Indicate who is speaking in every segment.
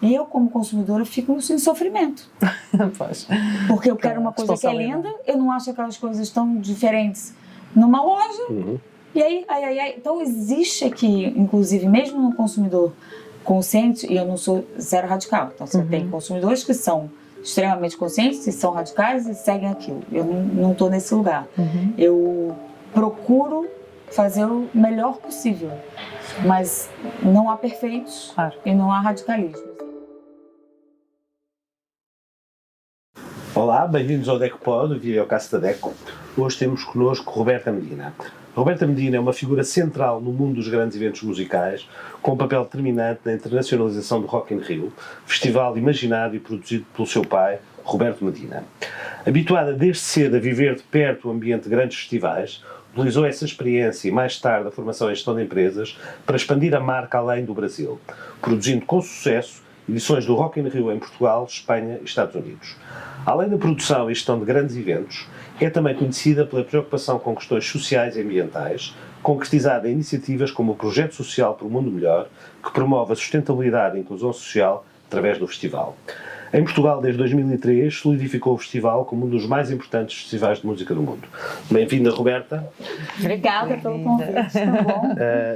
Speaker 1: E eu, como consumidora, fico em sofrimento.
Speaker 2: Pois.
Speaker 1: Porque eu quero uma coisa que é linda, eu não acho aquelas coisas tão diferentes numa loja. E aí. Então existe aqui, inclusive, mesmo no consumidor consciente, e eu não sou zero radical. Então você tem consumidores que são extremamente conscientes, e são radicais e seguem aquilo. Eu não estou nesse lugar. Eu procuro fazer o melhor possível, mas não há perfeitos e não há radicalismo.
Speaker 3: Olá, bem-vindos ao DecoPod, o videocast da Deco. Hoje temos connosco Roberta Medina. Roberta Medina é uma figura central no mundo dos grandes eventos musicais, com um papel determinante na internacionalização do Rock in Rio, festival imaginado e produzido pelo seu pai, Roberto Medina. Habituada desde cedo a viver de perto o ambiente de grandes festivais, utilizou essa experiência e mais tarde a formação em gestão de empresas para expandir a marca além do Brasil, produzindo com sucesso edições do Rock in Rio em Portugal, Espanha e Estados Unidos. Além da produção e gestão de grandes eventos, é também conhecida pela preocupação com questões sociais e ambientais, concretizada em iniciativas como o Projeto Social por um Mundo Melhor, que promove a sustentabilidade e a inclusão social através do festival. Em Portugal, desde 2003, solidificou o festival como um dos mais importantes festivais de música do mundo. Bem-vinda, Roberta.
Speaker 1: Obrigada pelo convite, tá bom?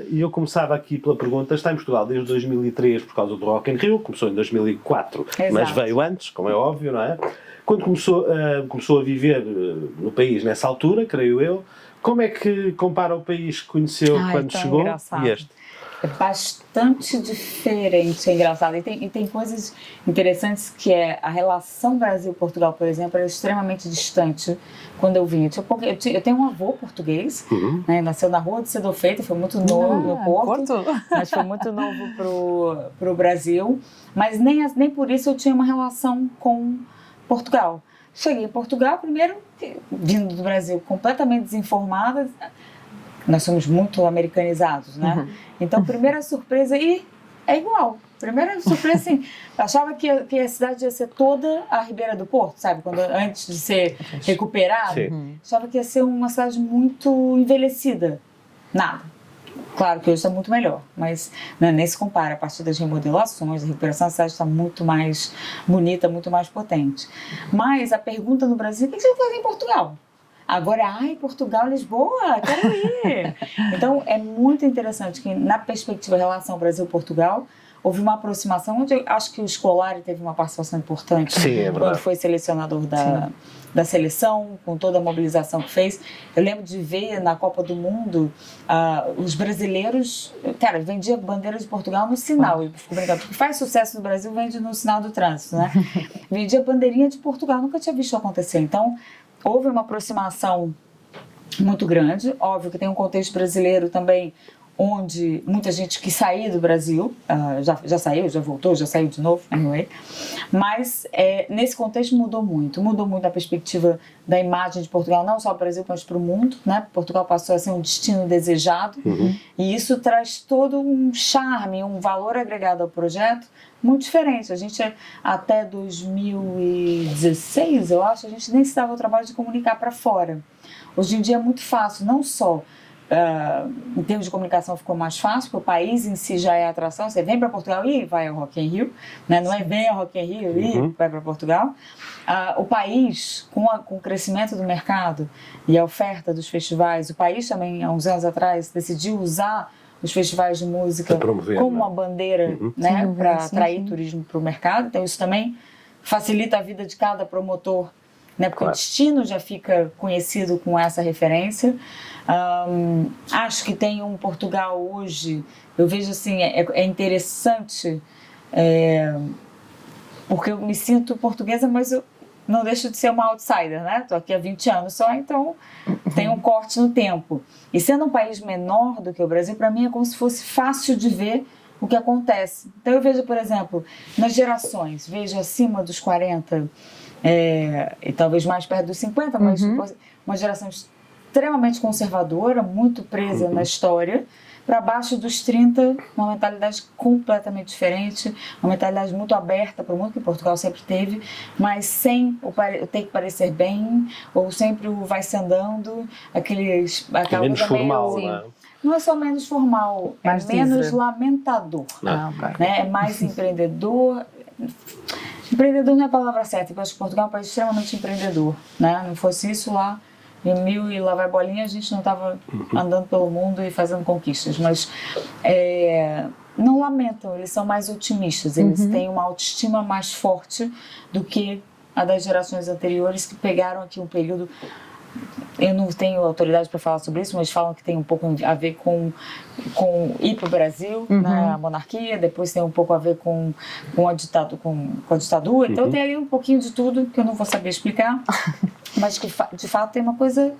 Speaker 3: E eu começava aqui pela pergunta, está em Portugal desde 2003 por causa do Rock in Rio, começou em 2004, mas veio antes, como é óbvio, não é? Quando começou a viver no país nessa altura, creio eu, como é que compara o país que conheceu quando chegou e este?
Speaker 1: É bastante diferente, é engraçado. E tem coisas interessantes que é a relação Brasil-Portugal, por exemplo, é extremamente distante quando eu vim. Eu tenho um avô português, né, nasceu na Rua de Cedo Feito, foi muito novo no Porto, mas foi muito novo pro Brasil. Mas nem por isso eu tinha uma relação com Portugal. Cheguei em Portugal, primeiro, vindo do Brasil completamente desinformada. Nós somos muito americanizados, né? Então, primeira surpresa, e é igual. Primeira surpresa, assim, achava que a cidade ia ser toda a Ribeira do Porto, sabe? Antes de ser recuperada, achava que ia ser uma cidade muito envelhecida. Nada. Claro que hoje está muito melhor, mas nem se compara. A partir das remodelações, a recuperação, a cidade está muito mais bonita, muito mais potente. Mas a pergunta no Brasil, o que você vai fazer em Portugal? Agora, Portugal, Lisboa, quero ir. Então, é muito interessante que, na perspectiva relação Brasil-Portugal, houve uma aproximação, onde eu acho que o Scolari teve uma participação importante quando foi selecionador da seleção, com toda a mobilização que fez. Eu lembro de ver na Copa do Mundo os brasileiros, cara, vendia bandeiras de Portugal no sinal, eu fico brincando, porque faz sucesso no Brasil, vende no sinal do trânsito, né? Vendia bandeirinha de Portugal, nunca tinha visto acontecer. Então, houve uma aproximação muito grande. Óbvio que tem um contexto brasileiro também, onde muita gente quis sair do Brasil, já saiu, já voltou, já saiu de novo, anyway. Mas nesse contexto mudou muito a perspectiva da imagem de Portugal, não só para o Brasil, mas para o mundo, né? Portugal passou a ser um destino desejado, e isso traz todo um charme, um valor agregado ao projeto muito diferente. A gente, até 2016, eu acho, a gente nem se dava o trabalho de comunicar para fora. Hoje em dia é muito fácil, não só em termos de comunicação ficou mais fácil, porque o país em si já é atração. Você vem para Portugal e vai ao Rock in Rio, né? Não é vem ao Rock in Rio e vai para Portugal. O país, com o crescimento do mercado e a oferta dos festivais, o país também, há uns anos atrás, decidiu usar os festivais de música como uma bandeira, né, para atrair turismo para o mercado. Então isso também facilita a vida de cada promotor, né, porque o destino já fica conhecido com essa referência. Acho que tem um Portugal hoje, eu vejo assim, é interessante, porque eu me sinto portuguesa, mas eu não deixo de ser uma outsider, né? Estou aqui há 20 anos só, então tem um corte no tempo. E sendo um país menor do que o Brasil, para mim é como se fosse fácil de ver o que acontece. Então eu vejo, por exemplo, nas gerações, vejo acima dos 40 e talvez mais perto dos 50, mas uma geração extremamente conservadora, muito presa na história, para baixo dos 30, uma mentalidade completamente diferente, uma mentalidade muito aberta para o mundo, que Portugal sempre teve, mas sem o ter que parecer bem, ou sempre o vai se andando, aquela
Speaker 3: menos formal,
Speaker 1: meio, não é só menos formal, é menos lamentador, né? É mais empreendedor, Empreendedor não é a palavra certa, eu acho que Portugal é um país extremamente empreendedor, né? Não fosse isso lá, em 1000 e lá vai bolinha, a gente não estava andando pelo mundo e fazendo conquistas, mas não lamentam, eles são mais otimistas, eles têm uma autoestima mais forte do que a das gerações anteriores, que pegaram aqui um período. Eu não tenho autoridade para falar sobre isso, mas falam que tem um pouco a ver com ir para o Brasil, né, a monarquia, depois tem um pouco a ver com a ditadura, então tem ali um pouquinho de tudo que eu não vou saber explicar, mas que de fato tem uma coisa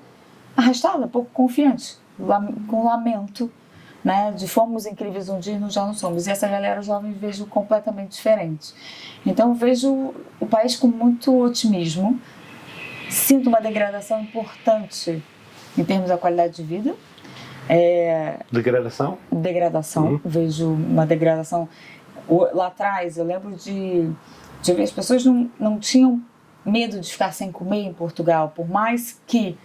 Speaker 1: arrastada, pouco confiante, com lamento, né, de fomos incríveis um dia e já não somos, e essa galera jovem vejo completamente diferente. Então vejo o país com muito otimismo. Sinto uma degradação importante em termos da qualidade de vida.
Speaker 3: Degradação?
Speaker 1: Degradação. Vejo uma degradação. Lá atrás, eu lembro de ver as pessoas não tinham medo de ficar sem comer em Portugal, por mais que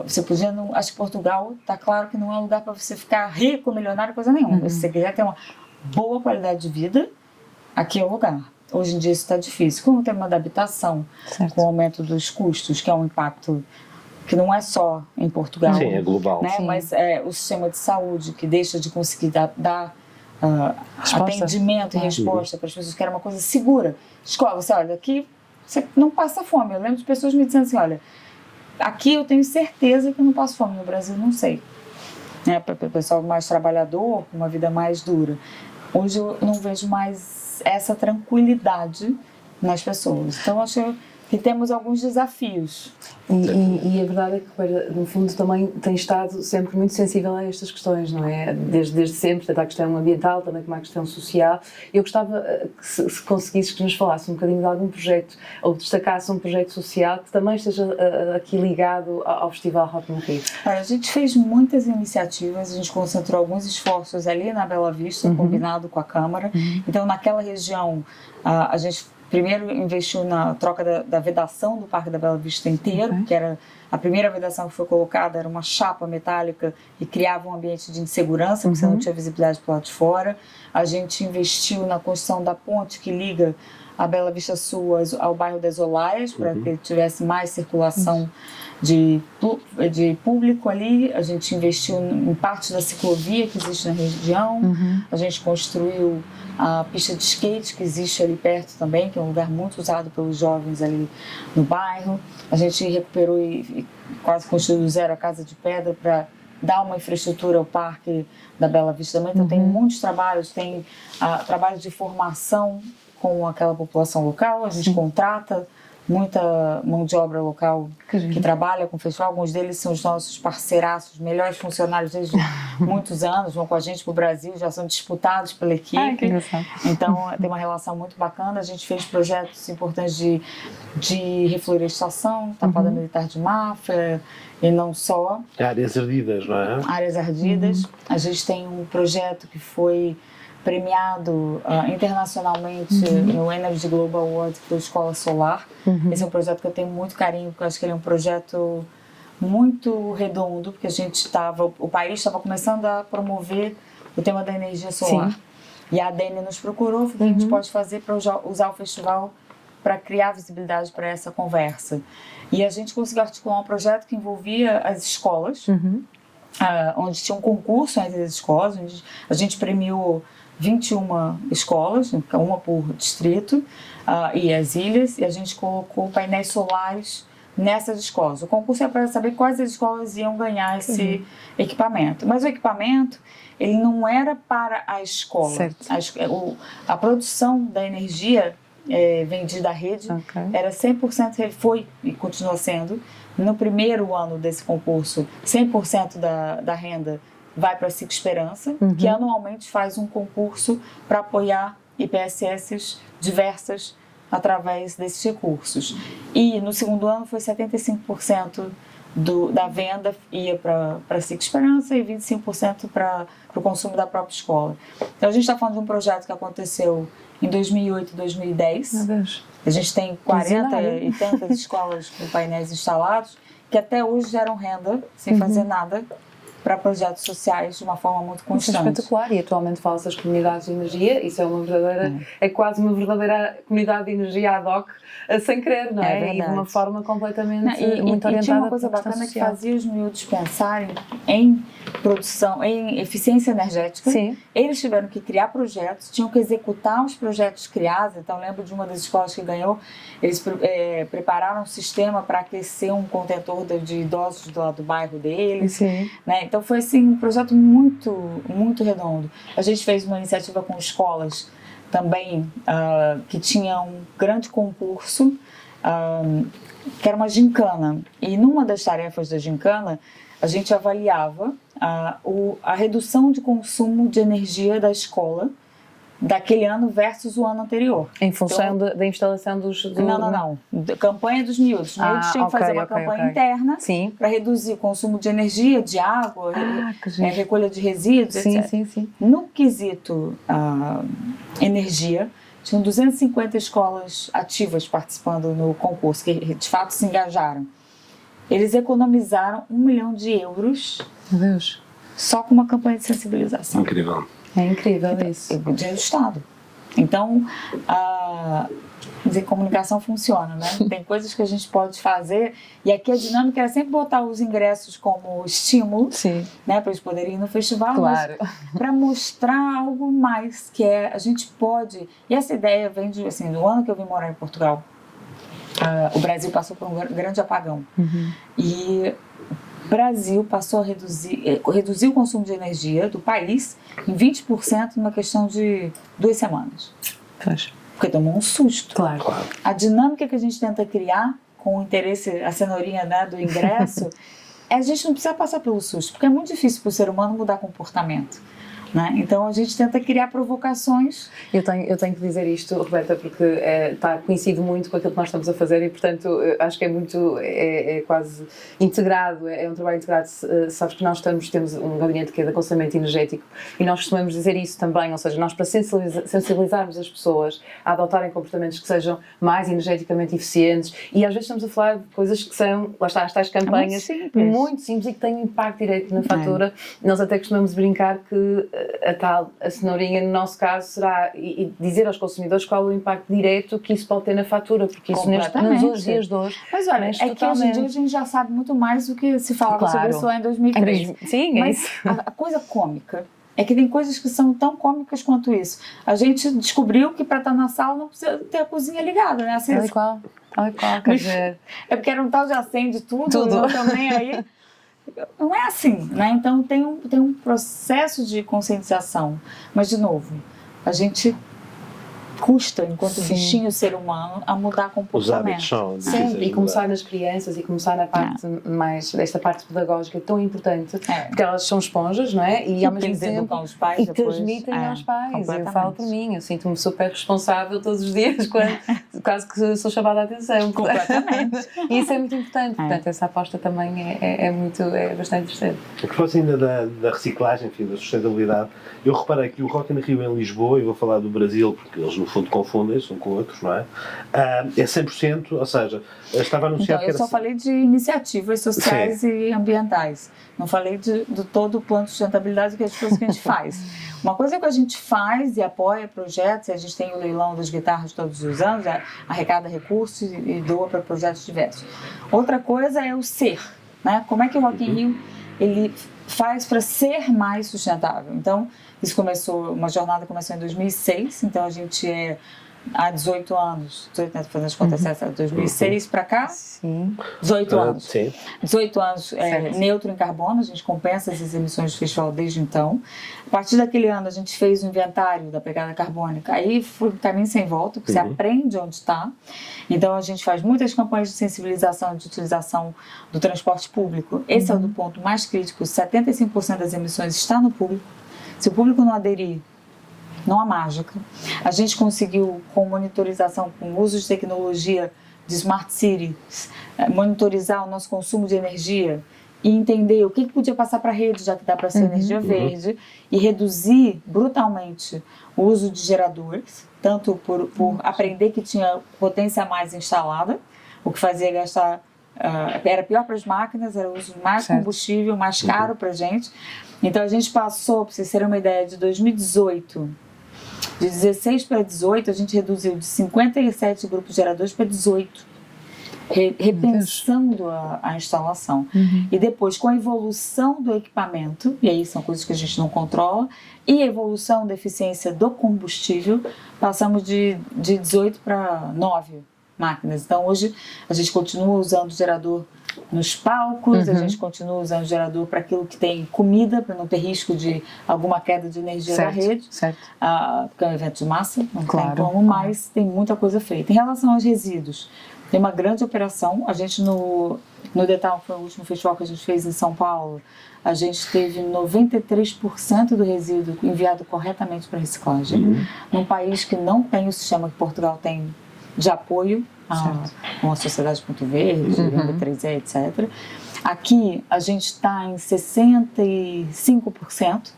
Speaker 1: você podia não. Acho que Portugal, está claro que não é um lugar para você ficar rico, milionário, coisa nenhuma. Se você quiser ter uma boa qualidade de vida, aqui é o lugar. Hoje em dia isso está difícil, com o tema da habitação, certo, com o aumento dos custos, que é um impacto que não é só em Portugal.
Speaker 3: Sim, é global.
Speaker 1: Né? Mas o sistema de saúde, que deixa de conseguir dar atendimento e resposta para as pessoas, que era uma coisa segura. Escola, você olha, aqui você não passa fome. Eu lembro de pessoas me dizendo assim, olha, aqui eu tenho certeza que eu não passo fome, no Brasil não sei. Para o pessoal mais trabalhador, com uma vida mais dura. Hoje eu não vejo mais essa tranquilidade nas pessoas. Então acho que temos alguns desafios.
Speaker 2: E a verdade é que, no fundo, também tem estado sempre muito sensível a estas questões, não é? Desde sempre, tanto à questão ambiental, também como à questão social. Eu gostava que, se conseguisses, que nos falasse um bocadinho de algum projeto, ou destacasse um projeto social que também esteja aqui ligado ao Festival Rock in Rio.
Speaker 1: A gente fez muitas iniciativas, a gente concentrou alguns esforços ali na Bela Vista, combinado com a Câmara. Então, naquela região, a gente primeiro investiu na troca da vedação do Parque da Bela Vista inteiro, que era a primeira vedação que foi colocada, era uma chapa metálica e criava um ambiente de insegurança, porque você não tinha visibilidade para o lado de fora. A gente investiu na construção da ponte que liga a Bela Vista Sul ao bairro das Olaias, para que tivesse mais circulação de público ali. A gente investiu em parte da ciclovia que existe na região. A gente construiu a pista de skate que existe ali perto também, que é um lugar muito usado pelos jovens ali no bairro. A gente recuperou e quase construiu do zero a Casa de Pedra para dar uma infraestrutura ao Parque da Bela Vista também. Então tem muitos trabalhos, tem trabalhos de formação com aquela população local. A gente contrata muita mão de obra local que trabalha com o festival. Alguns deles são os nossos parceiraços, melhores funcionários desde muitos anos, vão com a gente para o Brasil, já são disputados pela equipe. Então tem uma relação muito bacana. A gente fez projetos importantes de reflorestação, Tapada Militar de Mafra, e não só.
Speaker 3: Áreas ardidas, não é?
Speaker 1: Áreas ardidas. A gente tem um projeto que foi premiado internacionalmente no Energy Global Award, que foi a Escola Solar. Esse é um projeto que eu tenho muito carinho, porque eu acho que ele é um projeto muito redondo, porque o país estava começando a promover o tema da energia solar. E a ADN nos procurou, o que a gente pode fazer para usar o festival para criar visibilidade para essa conversa. E a gente conseguiu articular um projeto que envolvia as escolas, onde tinha um concurso entre as escolas, onde a gente premiou 21 escolas, uma por distrito, e as ilhas, e a gente colocou painéis solares nessas escolas. O concurso é para saber quais as escolas iam ganhar esse equipamento. Mas o equipamento, ele não era para a escola. A produção da energia vendida à rede era 100%, foi e continua sendo. No primeiro ano desse concurso, 100% da renda vai para a SIC Esperança, que anualmente faz um concurso para apoiar IPSS diversas através desses recursos. E no segundo ano foi 75% da venda ia para a SIC Esperança e 25% para o consumo da própria escola. Então a gente está falando de um projeto que aconteceu em 2008 e 2010.
Speaker 2: Meu Deus.
Speaker 1: A gente tem 40 e tantas escolas com painéis instalados que até hoje geram renda sem fazer nada para projetos sociais de uma forma muito
Speaker 2: Isso é
Speaker 1: constante.
Speaker 2: espetacular, e atualmente fala-se das comunidades de energia, isso é uma verdadeira, é quase uma verdadeira comunidade de energia ad hoc, sem querer, não é? E de uma forma completamente muito orientada.
Speaker 1: E tinha uma coisa
Speaker 2: para a questão
Speaker 1: bacana que
Speaker 2: social.
Speaker 1: fazia os miúdos pensarem em produção, em eficiência energética.
Speaker 2: Sim.
Speaker 1: Eles tiveram que criar projetos, tinham que executar os projetos criados. Então, eu lembro de uma das escolas que ganhou, eles prepararam um sistema para aquecer um contentor de idosos do bairro deles.
Speaker 2: Sim.
Speaker 1: Né? Então, foi assim, um projeto muito, muito redondo. A gente fez uma iniciativa com escolas também, que tinha um grande concurso, que era uma gincana. E numa das tarefas da gincana, a gente avaliava a redução de consumo de energia da escola daquele ano versus o ano anterior.
Speaker 2: Em função da instalação dos...
Speaker 1: Não. Campanha dos miúdos. Os miúdos tinham que fazer uma campanha interna para reduzir o consumo de energia, de água, recolha de resíduos, etc.
Speaker 2: Sim.
Speaker 1: No quesito energia, tinham 250 escolas ativas participando no concurso, que de fato se engajaram. Eles economizaram 1 milhão de euros
Speaker 2: Meu Deus.
Speaker 1: só com uma campanha de sensibilização.
Speaker 3: Incrível.
Speaker 2: É incrível isso.
Speaker 1: Dinheiro do Estado. Então, comunicação funciona, né? Tem coisas que a gente pode fazer, e aqui a dinâmica era sempre botar os ingressos como estímulo, né, para eles poderem ir no festival,
Speaker 2: claro,
Speaker 1: para mostrar algo mais, que a gente pode, e essa ideia vem de, assim, do ano que eu vim morar em Portugal, o Brasil passou por um grande apagão, e o Brasil passou a reduzir o consumo de energia do país em 20% numa questão de 2 semanas. Porque tomou um susto.
Speaker 2: Claro.
Speaker 1: A dinâmica que a gente tenta criar com o interesse, a cenourinha, né, do ingresso, a gente não precisa passar pelo susto, porque é muito difícil para o ser humano mudar comportamento. Né? Então a gente tenta criar provocações.
Speaker 2: Eu tenho que dizer isto, Roberta, porque está coincido muito com aquilo que nós estamos a fazer e, portanto, acho que é quase integrado, é um trabalho integrado. Sabes que nós temos um gabinete que é de aconselhamento energético e nós costumamos dizer isso também, ou seja, nós para sensibilizarmos as pessoas a adotarem comportamentos que sejam mais energeticamente eficientes, e às vezes estamos a falar de coisas que são, lá está, as tais campanhas muito simples e que têm impacto direto na fatura. Nós até costumamos brincar que a cenourinha, no nosso caso, será e dizer aos consumidores qual é o impacto direto que isso pode ter na fatura, porque isso nos dias de hoje.
Speaker 1: Mas olha, que hoje em dia a gente já sabe muito mais do que se falava sobre isso lá em 2013.
Speaker 2: Sim,
Speaker 1: mas
Speaker 2: isso.
Speaker 1: A coisa cômica é que tem coisas que são tão cômicas quanto isso. A gente descobriu que para estar na sala não precisa ter a cozinha ligada, né? Assim,
Speaker 2: tal e qual, quer dizer...
Speaker 1: É porque era um tal de acende tudo. Não também aí... Não é assim, né? Então tem um processo de conscientização, mas de novo, a gente custa, enquanto bichinho ser humano, a mudar comportamento.
Speaker 3: Os hábitos são
Speaker 2: e começar nas crianças e começar na parte mais desta parte pedagógica tão importante, porque elas são esponjas, não é? E ao mesmo tempo
Speaker 1: os pais
Speaker 2: e transmitem aos pais. Eu falo por mim, eu sinto-me super responsável todos os dias quando quase que sou chamada a atenção.
Speaker 1: Completamente.
Speaker 2: E isso é muito importante, portanto essa aposta também é bastante interessante.
Speaker 3: A propósito ainda da reciclagem, enfim, da sustentabilidade, eu reparei que o Rock in Rio em Lisboa, e vou falar do Brasil porque eles no fundo confundem-se um com outros, não é? É 100%, ou seja, estava anunciado
Speaker 1: que era... Eu só falei de iniciativas sociais e ambientais. Não falei de todo o plano de sustentabilidade, que é as coisas que a gente faz. Uma coisa que a gente faz e apoia projetos, a gente tem o leilão das guitarras todos os anos, arrecada recursos e doa para projetos diversos. Outra coisa é o ser, né? Como é que o Rock in Rio ele faz para ser mais sustentável? Então, uma jornada começou em 2006, então a gente há 18 anos, fazendo as contas certas, 2006 para cá?
Speaker 2: Sim.
Speaker 1: 18 anos.
Speaker 3: Sim.
Speaker 1: 18 anos neutro em carbono, a gente compensa essas emissões do festival desde então. A partir daquele ano a gente fez o inventário da pegada carbônica, aí foi um caminho sem volta, porque você aprende onde está. Então a gente faz muitas campanhas de sensibilização de utilização do transporte público. Esse é o ponto mais crítico, 75% das emissões está no público. Se o público não aderir, não há mágica. A gente conseguiu, com monitorização, com uso de tecnologia de Smart Cities, monitorizar o nosso consumo de energia e entender o que podia passar para a rede, já que dá para ser energia verde, e reduzir brutalmente o uso de geradores, tanto por aprender que tinha potência a mais instalada, o que fazia gastar era pior para as máquinas, era uso mais combustível, mais caro para a gente. Então a gente passou, para vocês terem uma ideia, de 2018, de 16 para 18, a gente reduziu de 57 grupos geradores para 18. Repensando a instalação. E depois, com a evolução do equipamento, e aí são coisas que a gente não controla, e a evolução da eficiência do combustível, passamos de 18 para 9 máquinas. Então hoje a gente continua usando o gerador nos palcos, a gente continua usando o gerador para aquilo que tem comida, para não ter risco de alguma queda de energia da rede, porque é um evento de massa, não tem como, mas tem muita coisa feita. Em relação aos resíduos, tem uma grande operação. A gente no Detal, foi o último festival que a gente fez em São Paulo, a gente teve 93% do resíduo enviado corretamente para reciclagem. Num país que não tem o sistema que Portugal tem de apoio, com a Sociedade Ponto Verde, B3E, etc. Aqui a gente está em 65%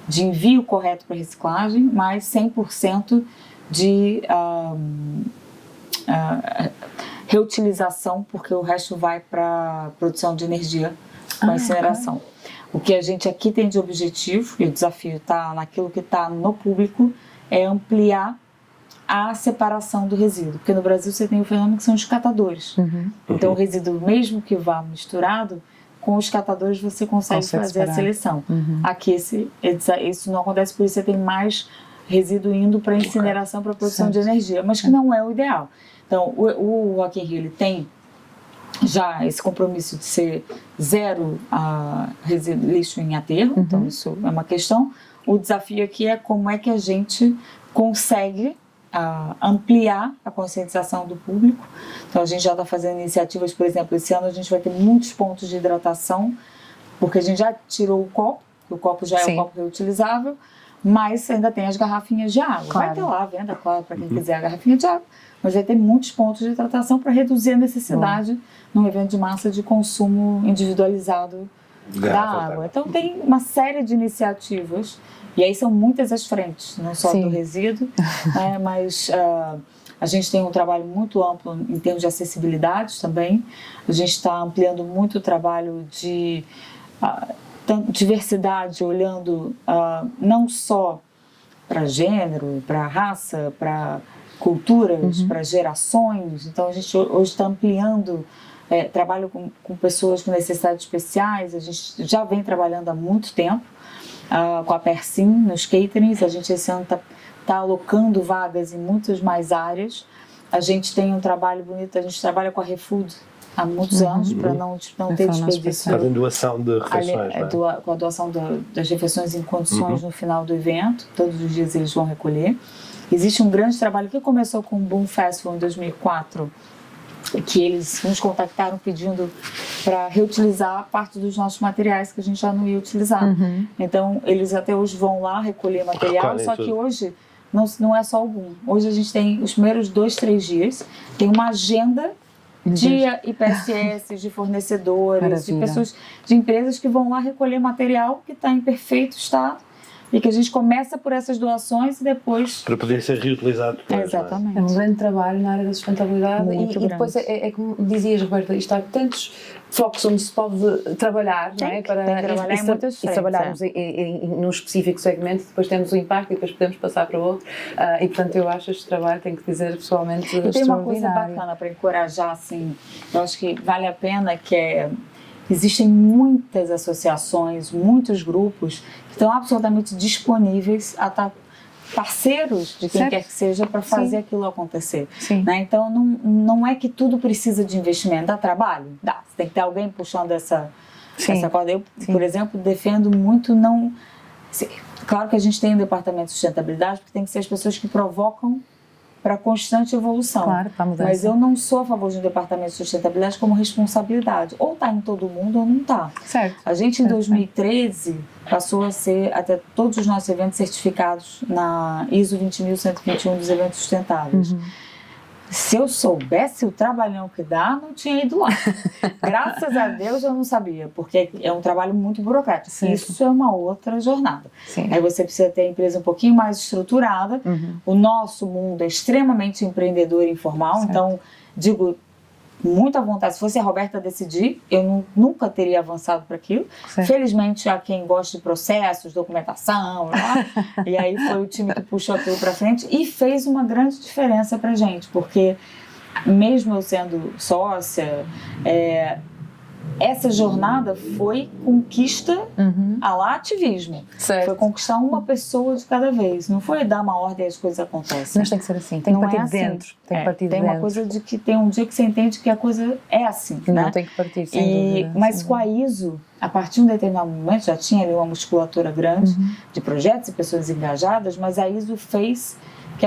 Speaker 1: de envio correto para reciclagem, mais 100% de reutilização, porque o resto vai para produção de energia com a incineração. O que a gente aqui tem de objetivo, e o desafio está naquilo que está no público, é ampliar a separação do resíduo, porque no Brasil você tem o fenômeno que são os catadores. Então o resíduo, mesmo que vá misturado, com os catadores você consegue fazer a seleção. Aqui isso não acontece, por isso você tem mais resíduo indo para incineração, para produção de energia, mas que não é o ideal. Então o Rock in Rio, ele tem já esse compromisso de ser zero lixo em aterro, então isso é uma questão. O desafio aqui é como é que a gente consegue ampliar a conscientização do público. Então a gente já está fazendo iniciativas, por exemplo, esse ano a gente vai ter muitos pontos de hidratação, porque a gente já tirou o copo já é um copo reutilizável, mas ainda tem as garrafinhas de água. Vai ter lá a venda, claro, para quem quiser a garrafinha de água, mas vai ter muitos pontos de hidratação para reduzir a necessidade num evento de massa de consumo individualizado da água. Então tem uma série de iniciativas. E aí são muitas as frentes, não só do resíduo, mas a gente tem um trabalho muito amplo em termos de acessibilidade também. A gente está ampliando muito o trabalho de diversidade, olhando não só para gênero, para raça, para culturas, para gerações. Então a gente hoje está ampliando trabalho com pessoas com necessidades especiais. A gente já vem trabalhando há muito tempo com a Persim nos caterings. A gente esse ano está alocando vagas em muitas mais áreas. A gente tem um trabalho bonito, a gente trabalha com a ReFood há muitos anos para não ter desperdício.
Speaker 3: Fazem doação de refeições,
Speaker 1: com a doação das refeições em condições no final do evento. Todos os dias eles vão recolher. Existe um grande trabalho que começou com o Boom Festival em 2004, que eles nos contactaram pedindo para reutilizar parte dos nossos materiais que a gente já não ia utilizar. Então, eles até hoje vão lá recolher material, só que hoje não é só o Boom. Hoje a gente tem os primeiros 2-3 dias, tem uma agenda de IPSS, de fornecedores, de pessoas, de empresas que vão lá recolher material que está em perfeito estado, e que a gente começa por essas doações e depois... Para
Speaker 3: poder ser reutilizado depois.
Speaker 1: Exatamente.
Speaker 2: É um grande trabalho na área da sustentabilidade e depois é como dizias, Roberta, isto há tantos focos onde se pode trabalhar, não é? Para
Speaker 1: trabalhar em muitas frentes.
Speaker 2: E trabalharmos num específico segmento, depois temos o impacto e depois podemos passar para o outro. E portanto eu acho este trabalho, tenho que dizer pessoalmente,
Speaker 1: extraordinário. E tem uma coisa bacana para encorajar, assim, eu acho que vale a pena, que existem muitas associações, muitos grupos que estão absolutamente disponíveis a estar parceiros de quem quer que seja para fazer aquilo acontecer. Né? Então não é que tudo precisa de investimento, dá trabalho? Dá. Você tem que ter alguém puxando essa corda. Eu, por exemplo, defendo muito claro que a gente tem um departamento de sustentabilidade, porque tem que ser as pessoas que provocam para constante evolução.
Speaker 2: Claro, para mudança.
Speaker 1: Mas eu não sou a favor de um departamento de sustentabilidade como responsabilidade. Ou está em todo mundo ou não está. A gente, em 2013, passou a ser até todos os nossos eventos certificados na ISO 20121 dos eventos sustentáveis. Se eu soubesse o trabalhão que dá, não tinha ido lá. Graças a Deus eu não sabia, porque é um trabalho muito burocrático. Isso é uma outra jornada. Aí você precisa ter a empresa um pouquinho mais estruturada. O nosso mundo é extremamente empreendedor e informal, então, digo, muita vontade. Se fosse a Roberta decidir, eu nunca teria avançado para aquilo.
Speaker 2: Sim.
Speaker 1: Felizmente, há quem gosta de processos, documentação, né? E aí foi o time que puxou aquilo para frente e fez uma grande diferença para gente, porque mesmo eu sendo sócia, essa jornada foi conquista a lá ativismo.
Speaker 2: Certo.
Speaker 1: Foi conquistar uma pessoa de cada vez. Não foi dar uma ordem e as coisas acontecem.
Speaker 2: Mas tem que ser assim, tem que
Speaker 1: Não
Speaker 2: partir
Speaker 1: é
Speaker 2: de
Speaker 1: assim.
Speaker 2: dentro. Tem que partir de
Speaker 1: tem
Speaker 2: dentro.
Speaker 1: uma coisa de que tem um dia que você entende que a coisa é assim, né?
Speaker 2: Não, tem que partir, sem dúvida.
Speaker 1: Mas
Speaker 2: sem
Speaker 1: com a ISO, a partir de um determinado momento, já tinha ali uma musculatura grande de projetos e pessoas engajadas, mas a ISO fez que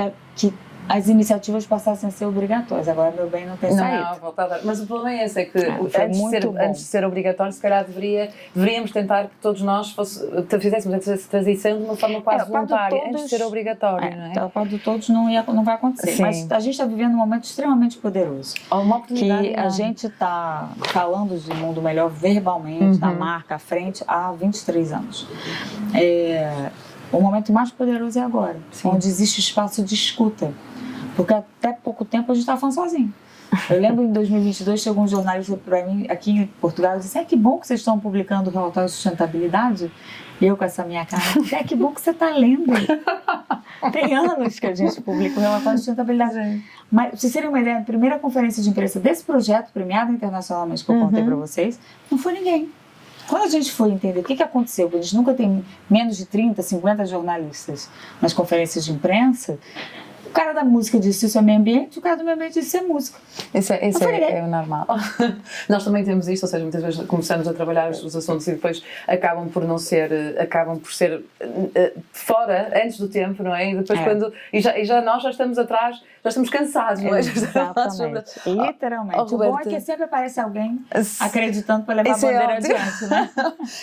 Speaker 1: as iniciativas passassem a ser obrigatórias. Agora, meu bem, não tem saída.
Speaker 2: Não, volta a dar. Mas o problema é esse, é que
Speaker 1: foi
Speaker 2: antes de ser obrigatório, se calhar deveríamos tentar que todos nós fizéssemos essa transição de uma forma quase voluntária, antes de ser obrigatório, não é?
Speaker 1: A parte de todos não vai acontecer.
Speaker 2: Sim.
Speaker 1: Mas a gente está vivendo um momento extremamente poderoso.
Speaker 2: Uma oportunidade
Speaker 1: Que a gente está falando de mundo melhor verbalmente, da marca à frente, há 23 anos. O momento mais poderoso é agora, onde existe espaço de escuta. Porque até pouco tempo a gente estava falando sozinho. Eu lembro em 2022 chegou um jornalista para mim aqui em Portugal e disse: que bom que vocês estão publicando o relatório de sustentabilidade. E eu com essa minha cara, que bom que você está lendo. Tem anos que a gente publica o relatório de sustentabilidade. Mas, pra vocês terem uma ideia, a primeira conferência de imprensa desse projeto, premiado internacionalmente, que eu contei para vocês, não foi ninguém. Quando a gente foi entender o que aconteceu, porque a gente nunca tem menos de 30, 50 jornalistas nas conferências de imprensa, o cara da música disse isso é meio ambiente, o cara do meio ambiente disse isso é música.
Speaker 2: Isso é o normal. Nós também temos isto, ou seja, muitas vezes começamos a trabalhar os assuntos e depois acabam por ser fora, antes do tempo, não é? E depois nós já estamos atrás, já estamos cansados, não é?
Speaker 1: Exatamente. Literalmente. O bom é que sempre aparece alguém acreditando para levar a
Speaker 2: isso
Speaker 1: bandeira adiante, né?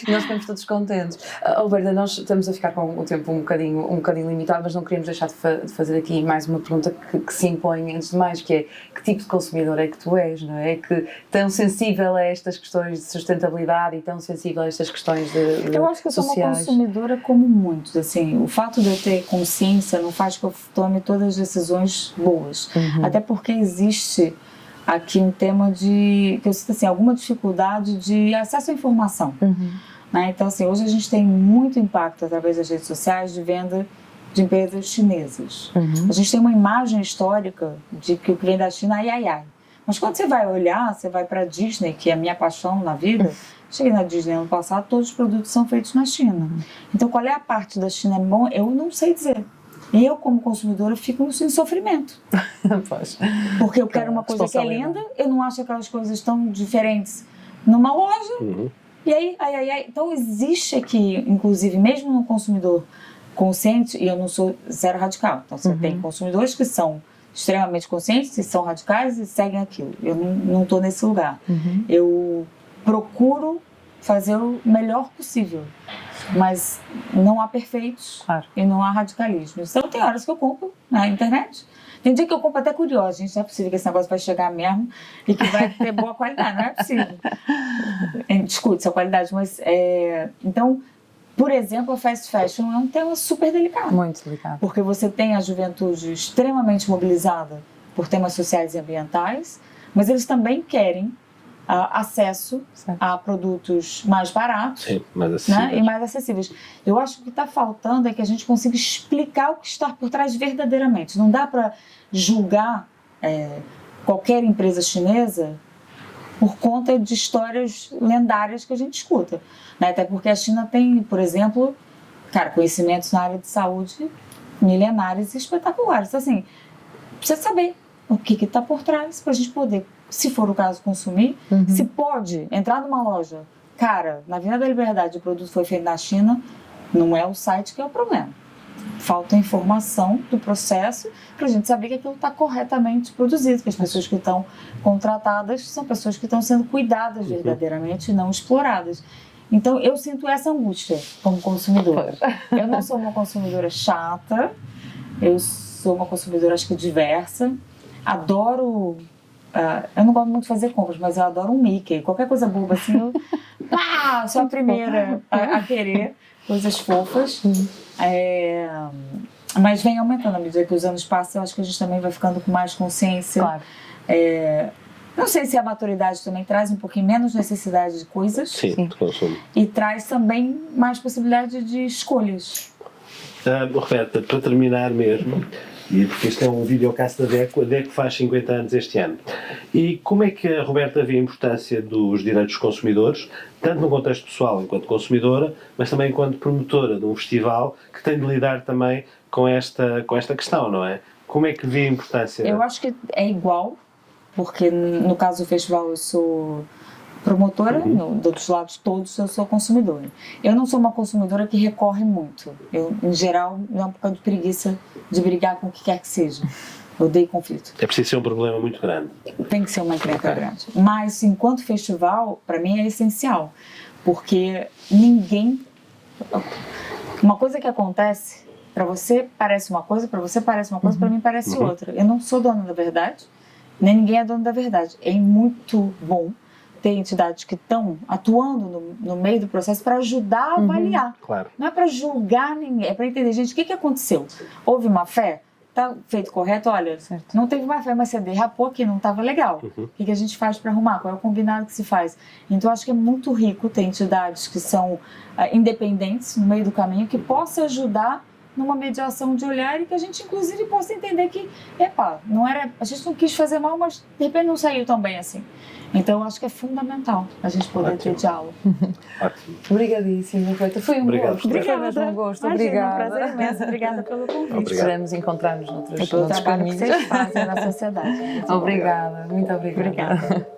Speaker 2: E nós ficamos todos contentes. Roberta, nós estamos a ficar com o tempo um bocadinho limitado, mas não queremos deixar de fazer aqui mais uma pergunta que se impõe antes de mais, que é: que tipo de consumidor é que tu és, não é? Que tão sensível a estas questões de sustentabilidade e tão sensível a estas questões de
Speaker 1: Eu acho que eu sou uma consumidora como muitos, assim, o fato de eu ter consciência não faz que eu tome todas as decisões boas, até porque existe aqui um tema que eu sinto assim, alguma dificuldade de acesso à informação, né? Então assim, hoje a gente tem muito impacto através das redes sociais de venda de empresas chinesas. A gente tem uma imagem histórica de que o que vem da China é ai. Mas quando você vai olhar, você vai para a Disney, que é a minha paixão na vida. Cheguei na Disney ano passado, todos os produtos são feitos na China. Então, qual é a parte da China bom? Eu não sei dizer. Eu, como consumidora, fico em sofrimento.
Speaker 2: Pois.
Speaker 1: Porque eu quero uma coisa que é linda, eu não acho aquelas coisas tão diferentes numa loja. E aí, Então, existe aqui, inclusive, mesmo no consumidor consciente, e eu não sou zero radical. Então, você tem consumidores que são extremamente conscientes, e são radicais e seguem aquilo. Eu não estou nesse lugar. Eu procuro fazer o melhor possível, mas não há perfeitos e não há radicalismo. Então, tem horas que eu compro na internet. Tem dia que eu compro até curioso, gente, não é possível que esse negócio vai chegar mesmo e que vai ter boa qualidade, não é possível. Discute essa qualidade, mas... Então, por exemplo, a fast fashion é um tema super delicado.
Speaker 2: Muito delicado.
Speaker 1: Porque você tem a juventude extremamente mobilizada por temas sociais e ambientais, mas eles também querem acesso a produtos mais baratos,
Speaker 3: mais acessíveis.
Speaker 1: Né? E mais acessíveis. Eu acho que o que está faltando é que a gente consiga explicar o que está por trás verdadeiramente. Não dá para julgar qualquer empresa chinesa por conta de histórias lendárias que a gente escuta, né? Até porque a China tem, por exemplo, conhecimentos na área de saúde milenares e espetaculares. Então, assim, precisa saber o que está por trás para a gente poder, se for o caso, consumir. Se pode entrar numa loja, na Avenida da Liberdade, o produto foi feito na China, não é o site que é o problema. Falta informação do processo para a gente saber que aquilo está corretamente produzido, que as pessoas que estão contratadas são pessoas que estão sendo cuidadas verdadeiramente e não exploradas. Então, eu sinto essa angústia como consumidora. Eu não sou uma consumidora chata, eu sou uma consumidora, acho que diversa. Adoro... eu não gosto muito de fazer compras, mas eu adoro um Mickey. Qualquer coisa boba assim, eu sou a primeira a querer coisas fofas. Mas vem aumentando à medida que os anos passam. Eu acho que a gente também vai ficando com mais consciência. Não sei se a maturidade também traz um pouquinho menos necessidade de coisas.
Speaker 3: Sim, de consumo.
Speaker 1: E traz também mais possibilidade de escolhas.
Speaker 3: Roberta, para terminar mesmo, e porque este é um videocast da DECO, a DECO faz 50 anos este ano. E como é que a Roberta vê a importância dos direitos dos consumidores, tanto no contexto pessoal enquanto consumidora, mas também enquanto promotora de um festival que tem de lidar também com esta questão, não é? Como é que vê a importância?
Speaker 1: Eu acho que é igual, porque no caso do festival eu sou promotora, dos outros lados todos eu sou consumidora. Eu não sou uma consumidora que recorre muito. Eu, em geral, não por causa de preguiça de brigar com o que quer que seja. Eu odeio conflito.
Speaker 3: É preciso ser um problema muito grande.
Speaker 1: Tem que ser uma encrenca grande. Mas, enquanto festival, para mim é essencial. Porque ninguém... Uma coisa que acontece, para você parece uma coisa, para você parece uma coisa, para mim parece outra. Eu não sou dona da verdade, nem ninguém é dono da verdade. É muito bom ter entidades que estão atuando no meio do processo para ajudar a avaliar.
Speaker 3: Claro.
Speaker 1: Não é para julgar ninguém, é para entender, gente, o que aconteceu? Houve má fé? Tá feito correto? Olha, não teve má fé, mas você derrapou aqui, não estava legal. O que a gente faz para arrumar? Qual é o combinado que se faz? Então, acho que é muito rico ter entidades que são independentes no meio do caminho, que possa ajudar numa mediação de olhar e que a gente, inclusive, possa entender que, não era, a gente não quis fazer mal, mas de repente não saiu tão bem assim. Então, eu acho que é fundamental a gente poder ter diálogo.
Speaker 3: Ótimo.
Speaker 2: Obrigadíssima, Roberta. Foi um gosto. Foi mesmo um gosto. Obrigada.
Speaker 1: Foi um prazer imenso. Obrigada pelo convite.
Speaker 2: Esperamos encontrar-nos noutros
Speaker 1: E pelo trabalho
Speaker 2: caminhos.
Speaker 1: que vocês fazem na sociedade.
Speaker 2: Obrigada, muito obrigada.
Speaker 1: Obrigada.